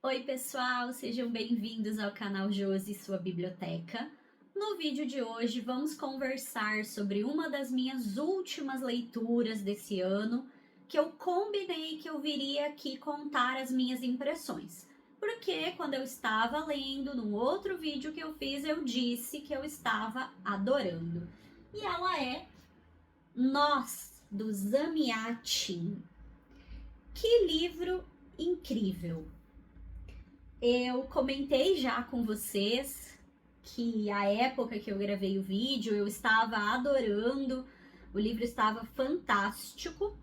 Oi pessoal, sejam bem-vindos ao canal Josi Sua Biblioteca. No vídeo de hoje vamos conversar sobre uma das minhas últimas leituras desse ano, que eu combinei que eu viria aqui contar as minhas impressões. Porque quando eu estava lendo, num outro vídeo que eu fiz, eu disse que eu estava adorando. E ela é Nós, do Zamiatin. Que livro incrível! Eu comentei já com vocês que a época que eu gravei o vídeo eu estava adorando, o livro estava fantástico.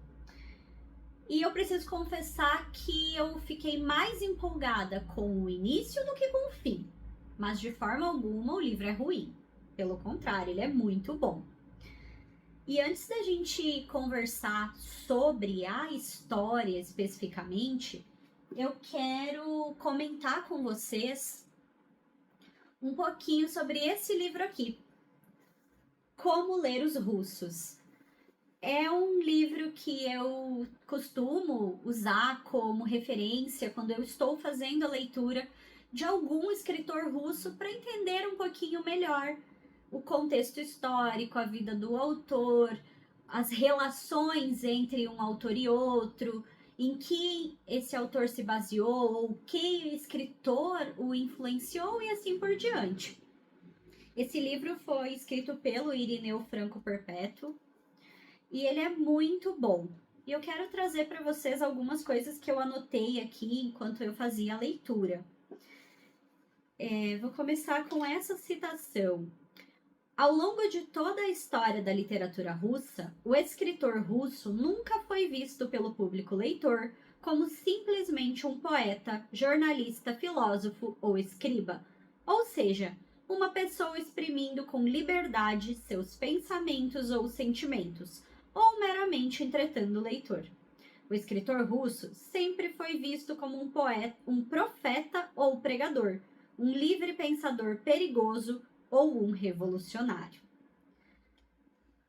E eu preciso confessar que eu fiquei mais empolgada com o início do que com o fim. Mas de forma alguma o livro é ruim. Pelo contrário, ele é muito bom. E antes da gente conversar sobre a história especificamente, eu quero comentar com vocês um pouquinho sobre esse livro aqui, Como Ler os Russos. É um livro que eu costumo usar como referência quando eu estou fazendo a leitura de algum escritor russo para entender um pouquinho melhor o contexto histórico, a vida do autor, as relações entre um autor e outro, em que esse autor se baseou, ou que escritor o influenciou e assim por diante. Esse livro foi escrito pelo Irineu Franco Perpétuo e ele é muito bom. E eu quero trazer para vocês algumas coisas que eu anotei aqui enquanto eu fazia a leitura. Vou começar com essa citação. Ao longo de toda a história da literatura russa, o escritor russo nunca foi visto pelo público leitor como simplesmente um poeta, jornalista, filósofo ou escriba, ou seja, uma pessoa exprimindo com liberdade seus pensamentos ou sentimentos, ou meramente entretendo o leitor. O escritor russo sempre foi visto como um poeta, um profeta ou pregador, um livre pensador perigoso ou um revolucionário.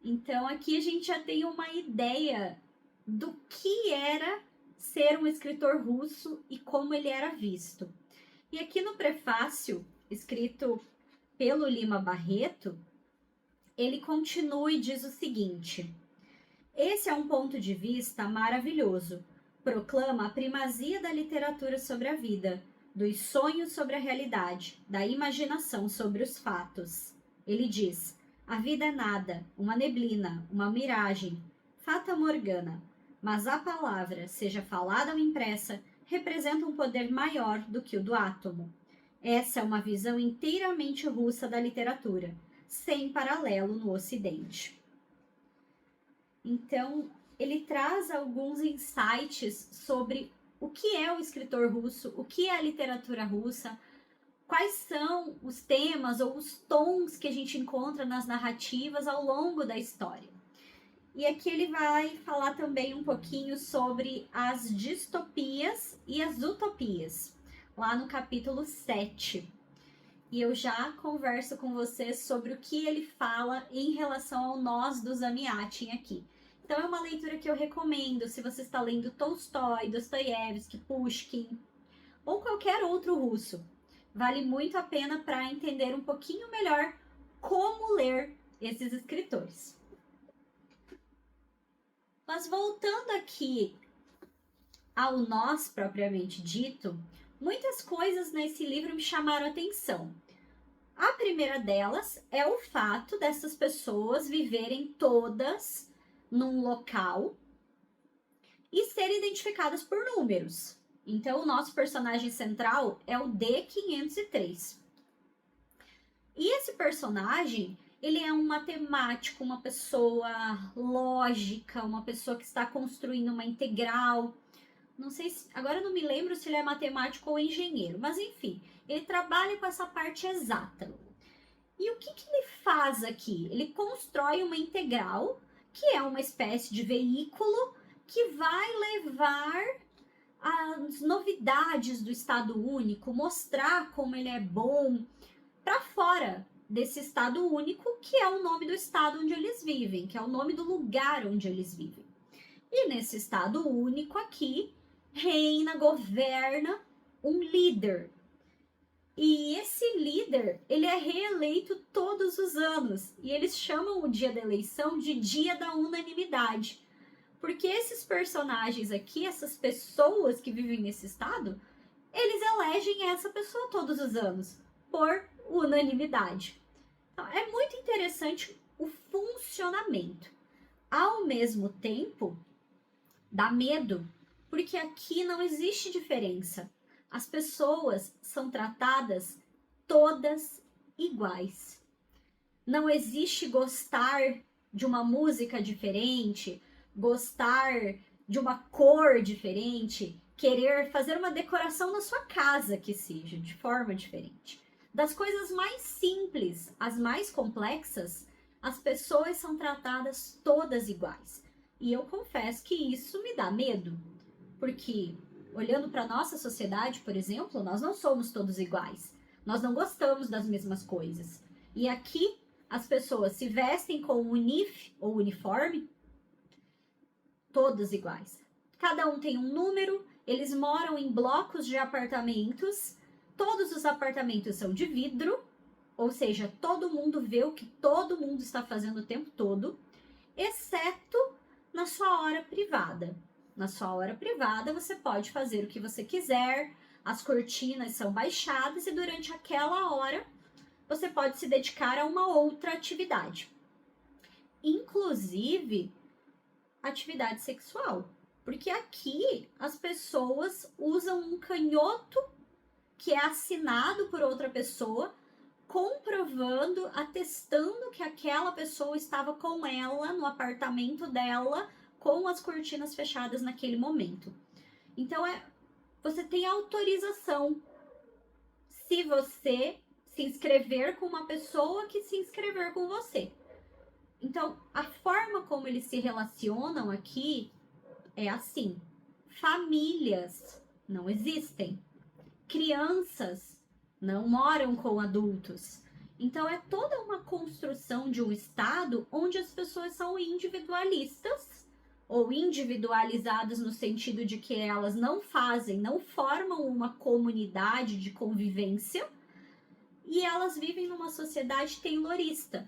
Então aqui a gente já tem uma ideia do que era ser um escritor russo e como ele era visto. E aqui no prefácio, escrito pelo Lima Barreto, ele continua e diz o seguinte: esse é um ponto de vista maravilhoso. Proclama a primazia da literatura sobre a vida, dos sonhos sobre a realidade, da imaginação sobre os fatos. Ele diz: a vida é nada, uma neblina, uma miragem, fata morgana. Mas a palavra, seja falada ou impressa, representa um poder maior do que o do átomo. Essa é uma visão inteiramente russa da literatura, sem paralelo no Ocidente. Então, ele traz alguns insights sobre o que é o escritor russo, o que é a literatura russa, quais são os temas ou os tons que a gente encontra nas narrativas ao longo da história. E aqui ele vai falar também um pouquinho sobre as distopias e as utopias, lá no capítulo 7. E eu já converso com vocês sobre o que ele fala em relação ao Nós do Zamiatin aqui. Então é uma leitura que eu recomendo se você está lendo Tolstói, Dostoiévski, Pushkin ou qualquer outro russo. Vale muito a pena para entender um pouquinho melhor como ler esses escritores. Mas voltando aqui ao Nós propriamente dito, muitas coisas nesse livro me chamaram a atenção. A primeira delas é o fato dessas pessoas viverem todas num local e serem identificadas por números. Então, o nosso personagem central é o D503. E esse personagem, ele é um matemático, uma pessoa lógica, uma pessoa que está construindo uma integral. Não sei se, agora eu não me lembro se ele é matemático ou engenheiro, mas enfim, ele trabalha com essa parte exata. E o que ele faz aqui? Ele constrói uma integral, que é uma espécie de veículo que vai levar as novidades do Estado Único, mostrar como ele é bom para fora desse Estado Único, que é o nome do estado onde eles vivem, que é o nome do lugar onde eles vivem. E nesse Estado Único aqui, reina, governa um líder. E esse líder, ele é reeleito todos os anos. E eles chamam o dia da eleição de dia da unanimidade. Porque esses personagens aqui, essas pessoas que vivem nesse estado, eles elegem essa pessoa todos os anos, por unanimidade. Então, é muito interessante o funcionamento. Ao mesmo tempo, dá medo, porque aqui não existe diferença. As pessoas são tratadas todas iguais. Não existe gostar de uma música diferente, gostar de uma cor diferente, querer fazer uma decoração na sua casa que seja de forma diferente. Das coisas mais simples às mais complexas, as pessoas são tratadas todas iguais. E eu confesso que isso me dá medo, porque olhando para a nossa sociedade, por exemplo, nós não somos todos iguais. Nós não gostamos das mesmas coisas. E aqui as pessoas se vestem com o unif ou uniforme, todos iguais. Cada um tem um número, eles moram em blocos de apartamentos, todos os apartamentos são de vidro, ou seja, todo mundo vê o que todo mundo está fazendo o tempo todo, exceto na sua hora privada. Na sua hora privada, você pode fazer o que você quiser, as cortinas são baixadas e durante aquela hora você pode se dedicar a uma outra atividade. Inclusive, atividade sexual. Porque aqui as pessoas usam um canhoto que é assinado por outra pessoa, comprovando, atestando que aquela pessoa estava com ela no apartamento dela, com as cortinas fechadas naquele momento. Então, você tem autorização se você se inscrever com uma pessoa que se inscrever com você. Então, a forma como eles se relacionam aqui é assim. Famílias não existem. Crianças não moram com adultos. Então, é toda uma construção de um estado onde as pessoas são individualistas ou individualizadas no sentido de que elas não formam uma comunidade de convivência e elas vivem numa sociedade taylorista.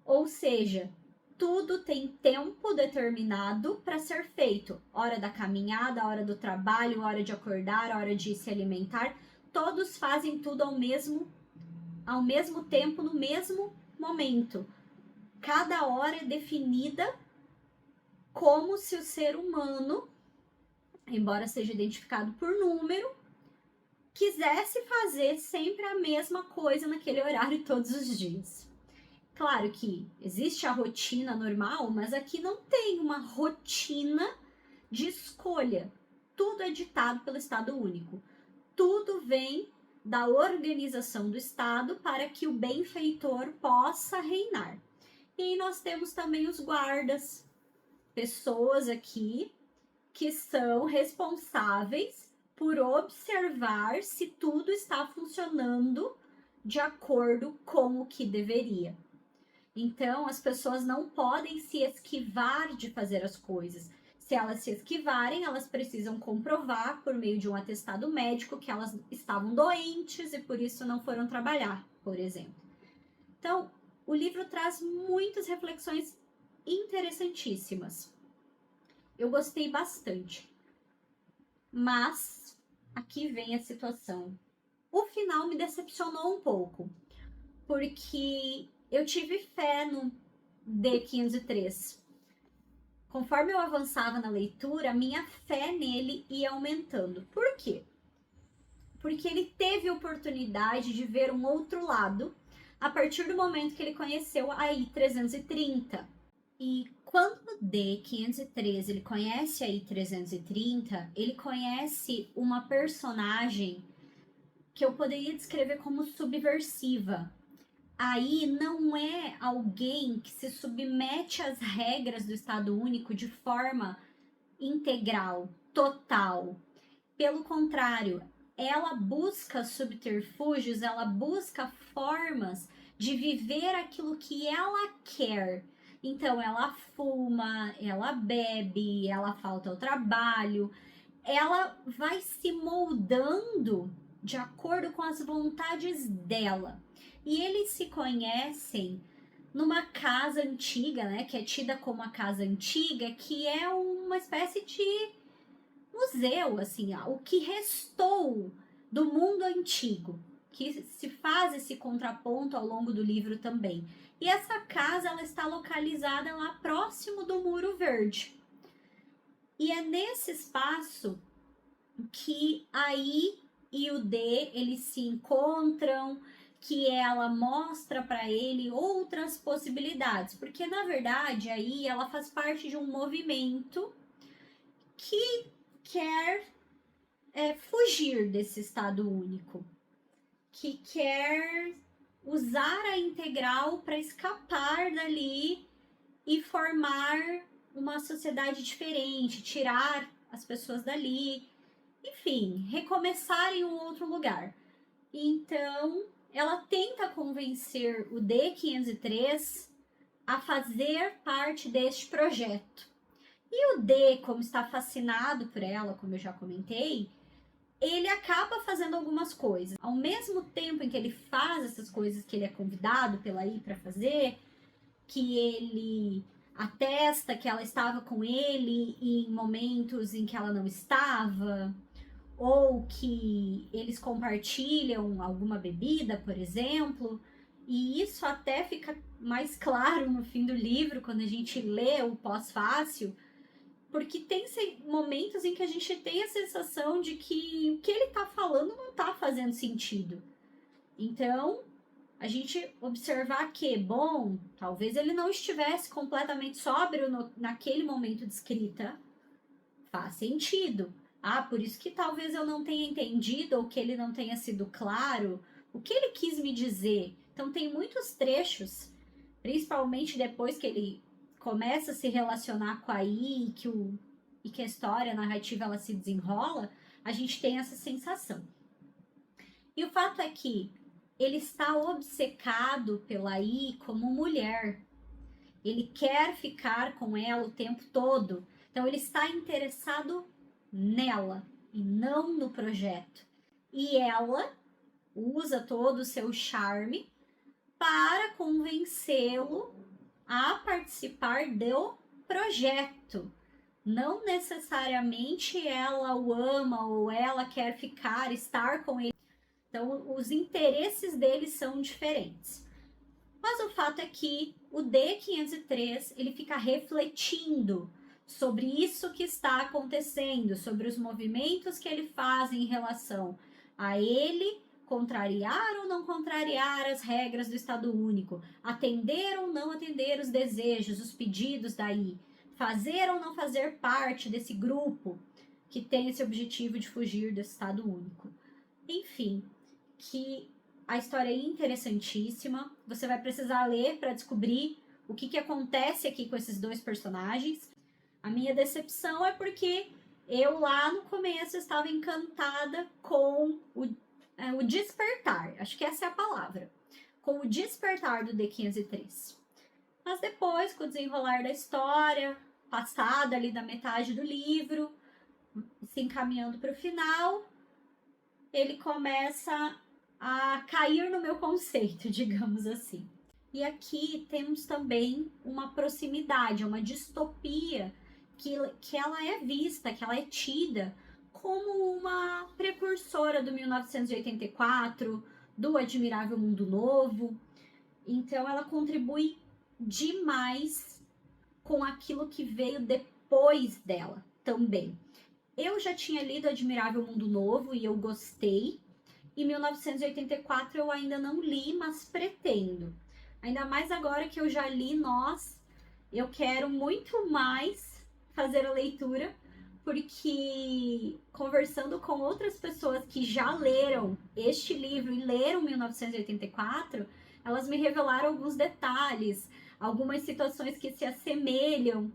Ou seja, tudo tem tempo determinado para ser feito. Hora da caminhada, hora do trabalho, hora de acordar, hora de se alimentar. Todos fazem tudo ao mesmo tempo, no mesmo momento. Cada hora é definida como se o ser humano, embora seja identificado por número, quisesse fazer sempre a mesma coisa naquele horário todos os dias. Claro que existe a rotina normal, mas aqui não tem uma rotina de escolha. Tudo é ditado pelo Estado Único. Tudo vem da organização do Estado para que o benfeitor possa reinar. E aí nós temos também os guardas, pessoas aqui que são responsáveis por observar se tudo está funcionando de acordo com o que deveria. Então, as pessoas não podem se esquivar de fazer as coisas. Se elas se esquivarem, elas precisam comprovar por meio de um atestado médico que elas estavam doentes e por isso não foram trabalhar, por exemplo. Então, o livro traz muitas reflexões interessantíssimas. Eu gostei bastante. Mas, aqui vem a situação. O final me decepcionou um pouco, porque eu tive fé no D503. Conforme eu avançava na leitura, a minha fé nele ia aumentando. Por quê? Porque ele teve a oportunidade de ver um outro lado a partir do momento que ele conheceu a I-330. E quando o D513 ele conhece a I-330, ele conhece uma personagem que eu poderia descrever como subversiva. Aí não é alguém que se submete às regras do Estado Único de forma integral, total. Pelo contrário, ela busca subterfúgios, ela busca formas de viver aquilo que ela quer. Então, ela fuma, ela bebe, ela falta ao trabalho, ela vai se moldando de acordo com as vontades dela. E eles se conhecem numa casa antiga, né, que é tida como a casa antiga, que é uma espécie de museu, assim, o que restou do mundo antigo, que se faz esse contraponto ao longo do livro também. E essa casa, ela está localizada lá próximo do Muro Verde. E é nesse espaço que a I e o D, eles se encontram, que ela mostra para ele outras possibilidades, porque na verdade aí ela faz parte de um movimento que quer fugir desse estado único, que quer usar a integral para escapar dali e formar uma sociedade diferente, tirar as pessoas dali, enfim, recomeçar em um outro lugar. Então, ela tenta convencer o D503 a fazer parte deste projeto. E o D, como está fascinado por ela, como eu já comentei, ele acaba fazendo algumas coisas. Ao mesmo tempo em que ele faz essas coisas que ele é convidado pela I para fazer, que ele atesta que ela estava com ele em momentos em que ela não estava, ou que eles compartilham alguma bebida, por exemplo, e isso até fica mais claro no fim do livro, quando a gente lê o pós-fácil, porque tem momentos em que a gente tem a sensação de que o que ele tá falando não tá fazendo sentido. Então, a gente observar que, bom, talvez ele não estivesse completamente sóbrio naquele momento de escrita, faz sentido. Ah, por isso que talvez eu não tenha entendido ou que ele não tenha sido claro o que ele quis me dizer. Então tem muitos trechos, principalmente depois que ele começa a se relacionar com a I e que a história, a narrativa, ela se desenrola, a gente tem essa sensação. E o fato é que ele está obcecado pela I como mulher. Ele quer ficar com ela o tempo todo. Então ele está interessado nela e não no projeto. E ela usa todo o seu charme para convencê-lo a participar do projeto. Não necessariamente ela o ama ou ela quer estar com ele. Então os interesses deles são diferentes. Mas o fato é que o D503 ele fica refletindo sobre isso que está acontecendo, sobre os movimentos que ele faz em relação a ele contrariar ou não contrariar as regras do Estado Único, atender ou não atender os desejos, os pedidos daí, fazer ou não fazer parte desse grupo que tem esse objetivo de fugir do Estado Único. Enfim, que a história é interessantíssima. Você vai precisar ler para descobrir o que acontece aqui com esses dois personagens. A minha decepção é porque eu lá no começo estava encantada com o despertar. Acho que essa é a palavra. Com o despertar do D503. Mas depois, com o desenrolar da história, passada ali da metade do livro, se encaminhando para o final, ele começa a cair no meu conceito, digamos assim. E aqui temos também uma proximidade, uma distopia que ela é vista, que ela é tida como uma precursora do 1984, do Admirável Mundo Novo. Então ela contribui demais com aquilo que veio depois dela também. Eu já tinha lido Admirável Mundo Novo e eu gostei. E 1984 eu ainda não li, mas pretendo. Ainda mais agora que eu já li Nós, eu quero muito mais fazer a leitura, porque conversando com outras pessoas que já leram este livro e leram 1984, elas me revelaram alguns detalhes, algumas situações que se assemelham.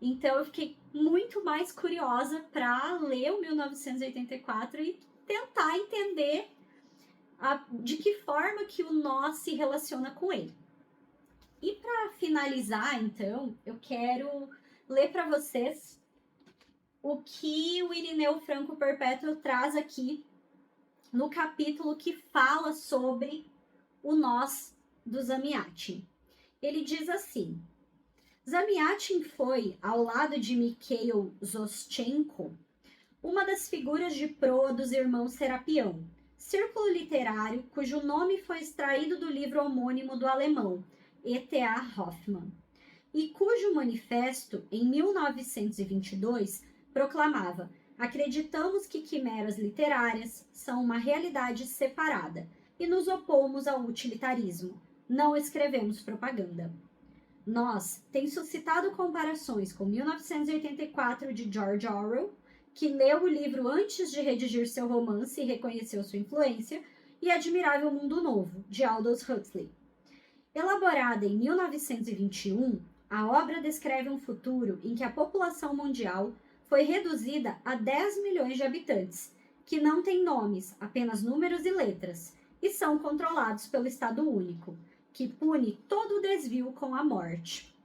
Então eu fiquei muito mais curiosa para ler o 1984 e tentar entender de que forma que o Nós se relaciona com ele. E para finalizar, então, eu quero ler para vocês o que o Irineu Franco Perpétuo traz aqui no capítulo que fala sobre o nós do Zamiatin. Ele diz assim: Zamiatin foi, ao lado de Mikhail Zoschenko, uma das figuras de proa dos irmãos Serapião, círculo literário cujo nome foi extraído do livro homônimo do alemão E.T.A. Hoffmann, e cujo manifesto, em 1922, proclamava: acreditamos que quimeras literárias são uma realidade separada e nos opomos ao utilitarismo. Não escrevemos propaganda. Nós tem suscitado comparações com 1984 de George Orwell, que leu o livro antes de redigir seu romance e reconheceu sua influência, e Admirável Mundo Novo, de Aldous Huxley. Elaborada em 1921, a obra descreve um futuro em que a população mundial foi reduzida a 10 milhões de habitantes, que não têm nomes, apenas números e letras, e são controlados pelo Estado Único, que pune todo o desvio com a morte.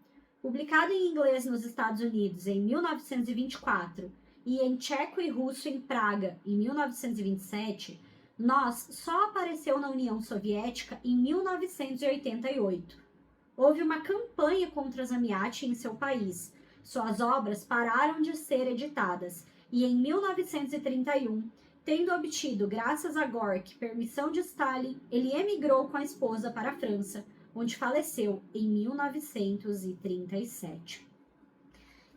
Publicado em inglês nos Estados Unidos em 1924 e em tcheco e russo em Praga em 1927, Nós só apareceu na União Soviética em 1988. Houve uma campanha contra Zamiatin em seu país. Suas obras pararam de ser editadas e em 1931, tendo obtido, graças a Gorky, permissão de Stalin, ele emigrou com a esposa para a França, onde faleceu em 1937.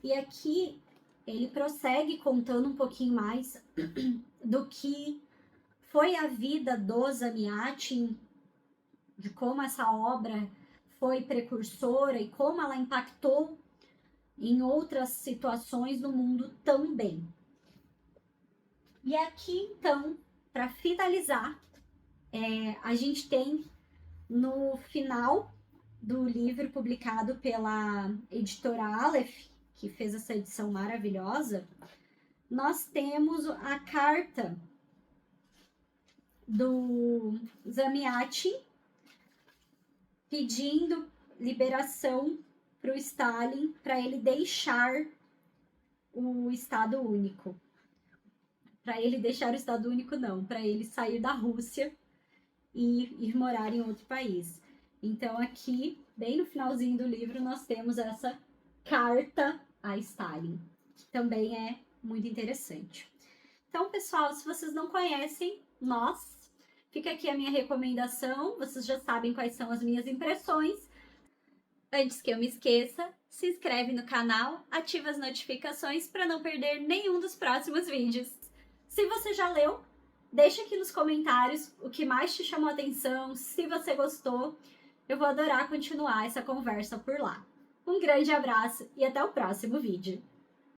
E aqui ele prossegue contando um pouquinho mais do que foi a vida do Zamiatin, de como essa obra foi precursora e como ela impactou em outras situações do mundo também. E aqui, então, para finalizar, a gente tem no final do livro publicado pela editora Aleph, que fez essa edição maravilhosa, nós temos a carta do Zamiatin pedindo liberação para o Stalin para ele deixar o Estado Único. Para ele deixar o Estado Único, não, para ele sair da Rússia e ir morar em outro país. Então, aqui, bem no finalzinho do livro, nós temos essa carta a Stalin, que também é muito interessante. Então, pessoal, se vocês não conhecem Nós, fica aqui a minha recomendação. Vocês já sabem quais são as minhas impressões. Antes que eu me esqueça, se inscreve no canal, ativa as notificações para não perder nenhum dos próximos vídeos. Se você já leu, deixa aqui nos comentários o que mais te chamou a atenção, se você gostou. Eu vou adorar continuar essa conversa por lá. Um grande abraço e até o próximo vídeo.